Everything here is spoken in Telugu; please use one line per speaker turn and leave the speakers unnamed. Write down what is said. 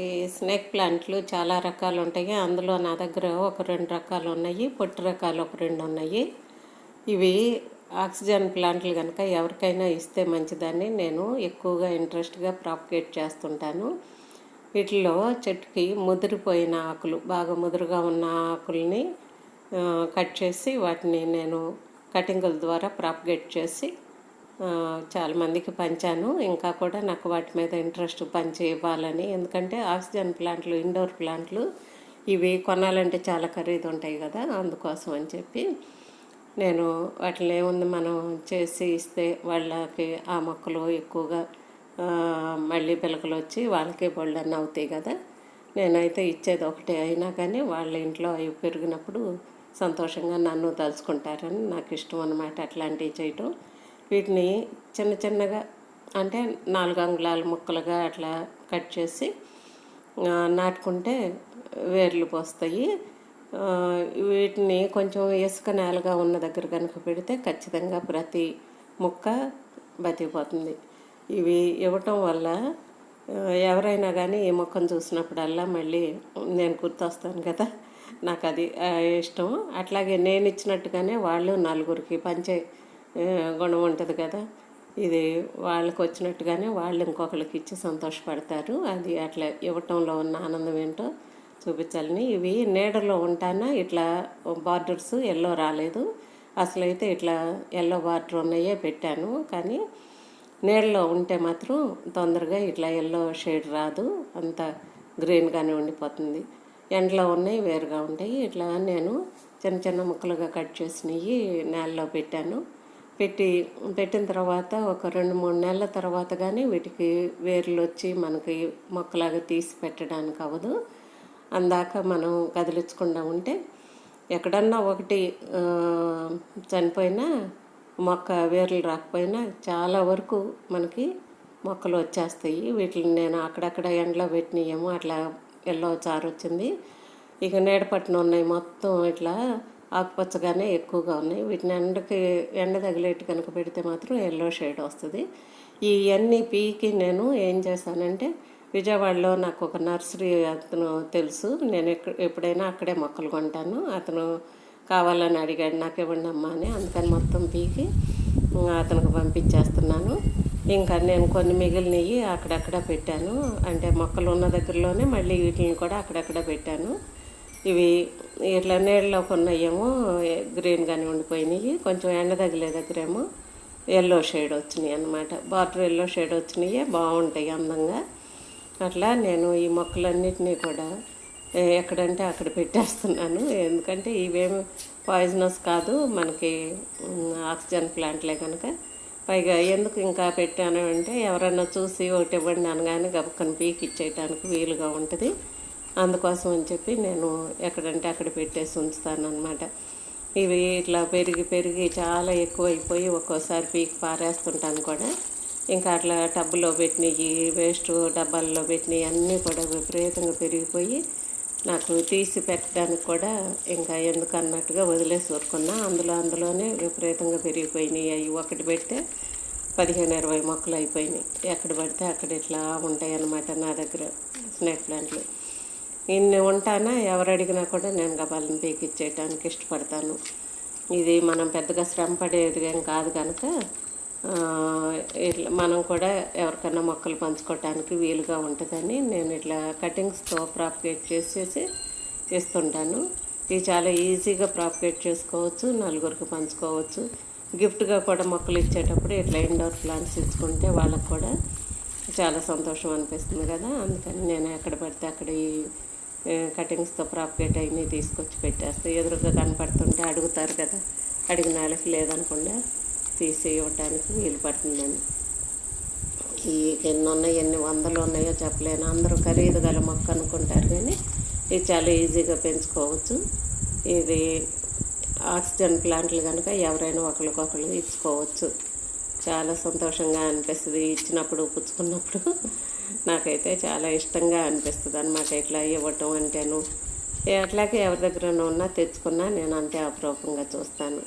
ఈ స్నేక్ ప్లాంట్లు చాలా రకాలు ఉంటాయి. అందులో నా దగ్గర ఒక 2 రకాలు ఉన్నాయి. పొట్టి రకాలు ఒక 2 ఉన్నాయి. ఇవి ఆక్సిజన్ ప్లాంట్లు కనుక ఎవరికైనా ఇస్తే మంచిదని నేను ఎక్కువగా ఇంట్రెస్ట్గా ప్రాపగేట్ చేస్తుంటాను. వీటిలో చెట్టుకి ముదిరిపోయిన ఆకులు, బాగా ముదురుగా ఉన్న ఆకుల్ని కట్ చేసి వాటిని నేను కటింగుల ద్వారా ప్రాపగేట్ చేసి చాలామందికి పంచాను. ఇంకా కూడా నాకు వాటి మీద ఇంట్రెస్ట్ పంచి ఇవ్వాలని. ఎందుకంటే ఆక్సిజన్ ప్లాంట్లు, ఇండోర్ ప్లాంట్లు ఇవి కొనాలంటే చాలా ఖరీదు ఉంటాయి కదా, అందుకోసం అని చెప్పి నేను వాటిని ఏముంది మనం చేసి ఇస్తే వాళ్ళకి ఆ మొక్కలు ఎక్కువగా మళ్ళీ పిలకలు వచ్చి వాళ్ళకే బోళ్ళని అవుతాయి కదా. నేనైతే ఇచ్చేది ఒకటే అయినా కానీ వాళ్ళ ఇంట్లో అవి పెరిగినప్పుడు సంతోషంగా నన్ను తలుచుకుంటారని నాకు ఇష్టం అన్నమాట అట్లాంటివి చేయటం. వీటిని చిన్న చిన్నగా అంటే 4 అంగుళాల ముక్కలుగా అట్లా కట్ చేసి నాటుకుంటే వేర్లు పోస్తాయి. వీటిని కొంచెం ఇసుక నేలగా ఉన్న దగ్గర కనుక పెడితే ఖచ్చితంగా ప్రతి ముక్క బతికిపోతుంది. ఇవి ఇవ్వటం వల్ల ఎవరైనా కానీ ఈ మొక్కను చూసినప్పుడల్లా మళ్ళీ నేను గుర్తొస్తాను కదా, నాకు అది ఇష్టం. అట్లాగే నేను ఇచ్చినట్టుగానే వాళ్ళు నలుగురికి పంచే గుణం ఉంటుంది కదా. ఇది వాళ్ళకి వచ్చినట్టుగానే వాళ్ళు ఇంకొకరికి ఇచ్చి సంతోషపడతారు. అది అట్లా ఇవ్వటంలో ఉన్న ఆనందం ఏంటో చూపించాలని. ఇవి నీడలో ఉంటానా ఇట్లా బార్డర్స్ ఎల్లో రాలేదు. అసలైతే ఇట్లా ఎల్లో బార్డర్ ఉన్నాయే పెట్టాను, కానీ నీడలో ఉంటే మాత్రం తొందరగా ఇట్లా ఎల్లో షేడ్ రాదు, అంత గ్రీన్గానే ఉండిపోతుంది. ఎండలో ఉన్నాయి వేరుగా ఉంటాయి. ఇట్లా నేను చిన్న చిన్న ముక్కలుగా కట్ చేసినవి నేలలో పెట్టిన తర్వాత ఒక 2-3 నెలల తర్వాత కానీ వీటికి వేర్లు వచ్చి మనకి మొక్కలాగా తీసి పెట్టడానికి అవ్వదు. అందాక మనం కదిలించకుండా ఉంటే ఎక్కడన్నా ఒకటి చనిపోయినా మొక్క వేర్లు రాకపోయినా చాలా వరకు మనకి మొక్కలు వచ్చేస్తాయి. వీటిని నేను అక్కడక్కడ ఎండలో పెట్టినాయేమో అట్లా ఎల్లో చారు వచ్చింది. ఇక నీడపట్టున ఉన్నాయి మొత్తం ఇట్లా ఆకుపచ్చగానే ఎక్కువగా ఉన్నాయి. వీటిని ఎండ తగిలేట్టు కనుక పెడితే మాత్రం ఎల్లో షేడ్ వస్తుంది. ఇవన్నీ పీకి నేను ఏం చేశానంటే, విజయవాడలో నాకు ఒక నర్సరీ అతను తెలుసు, నేను ఎప్పుడైనా అక్కడే మొక్కలు కొంటాను. అతను కావాలని అడిగాడు, నాకు ఇవ్వండి అమ్మా అని. అందుకని మొత్తం పీకి అతనికి పంపించేస్తున్నాను. ఇంకా నేను కొన్ని మిగిలినవి అక్కడక్కడ పెట్టాను. అంటే మొక్కలు ఉన్న దగ్గరలోనే మళ్ళీ వీటిని కూడా అక్కడక్కడ పెట్టాను. ఇవి ఇట్లా నీళ్ళలో కొన్నాయేమో గ్రీన్గానే ఉండిపోయినాయి, కొంచెం ఎండ తగిలే దగ్గరేమో ఎల్లో షేడ్ వచ్చినాయి అన్నమాట. బార్డర్ ఎల్లో షేడ్ వచ్చినాయి, బాగుంటాయి అందంగా. అట్లా నేను ఈ మొక్కలన్నిటినీ కూడా ఎక్కడంటే అక్కడ పెట్టేస్తున్నాను. ఎందుకంటే ఇవేమి పాయిజనస్ కాదు, మనకి ఆక్సిజన్ ప్లాంట్లే కనుక. పైగా ఎందుకు ఇంకా పెట్టాను అంటే, ఎవరన్నా చూసి ఒకటి ఇవ్వండి అనగానే గబక్కని పీకి ఇచ్చేయటానికి వీలుగా ఉంటుంది. అందుకోసం అని చెప్పి నేను ఎక్కడంటే అక్కడ పెట్టేసి ఉంచుతాను అన్నమాట. ఇవి ఇట్లా పెరిగి చాలా ఎక్కువైపోయి ఒక్కోసారి పీకి పారేస్తుంటాను కూడా. ఇంకా అట్లా టబ్బులో పెట్టినవి, వేస్ట్ డబ్బాల్లో పెట్టినవి అన్నీ కూడా విపరీతంగా పెరిగిపోయి నాకు తీసి పెట్టడానికి కూడా ఇంకా ఎందుకు అన్నట్టుగా వదిలేసి ఊరుకున్నా. అందులోనే విపరీతంగా పెరిగిపోయినాయి. అవి ఒకటి పెడితే 15-20 మొక్కలు అయిపోయినాయి. ఎక్కడ పడితే అక్కడ ఇట్లా ఉంటాయి అన్నమాట నా దగ్గర స్నేక్ ప్లాంట్లు. ఇన్ని ఉంటానా ఎవరు అడిగినా కూడా నేను గబాలను పీకిచ్చేయటానికి ఇష్టపడతాను. ఇది మనం పెద్దగా శ్రమ పడేది ఏం కాదు కనుక ఇట్లా మనం కూడా ఎవరికైనా మొక్కలు పంచుకోవటానికి వీలుగా ఉంటుందని నేను ఇట్లా కటింగ్స్తో ప్రాపగేట్ చేసేసి ఇస్తుంటాను. ఇవి చాలా ఈజీగా ప్రాపగేట్ చేసుకోవచ్చు, నలుగురికి పంచుకోవచ్చు. గిఫ్ట్గా కూడా మొక్కలు ఇచ్చేటప్పుడు ఇట్లా ఇండోర్ ప్లాంట్స్ ఇచ్చుకుంటే వాళ్ళకు కూడా చాలా సంతోషం అనిపిస్తుంది కదా. అందుకని నేను ఎక్కడ పడితే అక్కడ ఈ కటింగ్స్తో ప్రాపగేట్ అయినవి తీసుకొచ్చి పెట్టేస్తే ఎదురుగా కనపడుతుంటే అడుగుతారు కదా, అడిగిన వాళ్ళకి లేదనకుండా తీసి ఇవ్వటానికి వీలు పడుతుందని. ఎన్ని ఉన్నాయి, ఎన్ని వందలు ఉన్నాయో చెప్పలేను. అందరూ ఖరీదు గల మొక్క అనుకుంటారు, కానీ ఇది చాలా ఈజీగా పెంచుకోవచ్చు. ఇది ఆక్సిజన్ ప్లాంట్లు కనుక ఎవరైనా ఒకరికొకరు ఇచ్చుకోవచ్చు. చాలా సంతోషంగా అనిపిస్తుంది ఇచ్చినప్పుడు, పుచ్చుకున్నప్పుడు. నాకైతే చాలా ఇష్టంగా అనిపిస్తుంది అన్నమాట ఇట్లా ఇవ్వటం అంటేను. అట్లాగే ఎవరి దగ్గర ఉన్నా తెచ్చుకున్నా నేను అంతే అపురూపంగా చూస్తాను.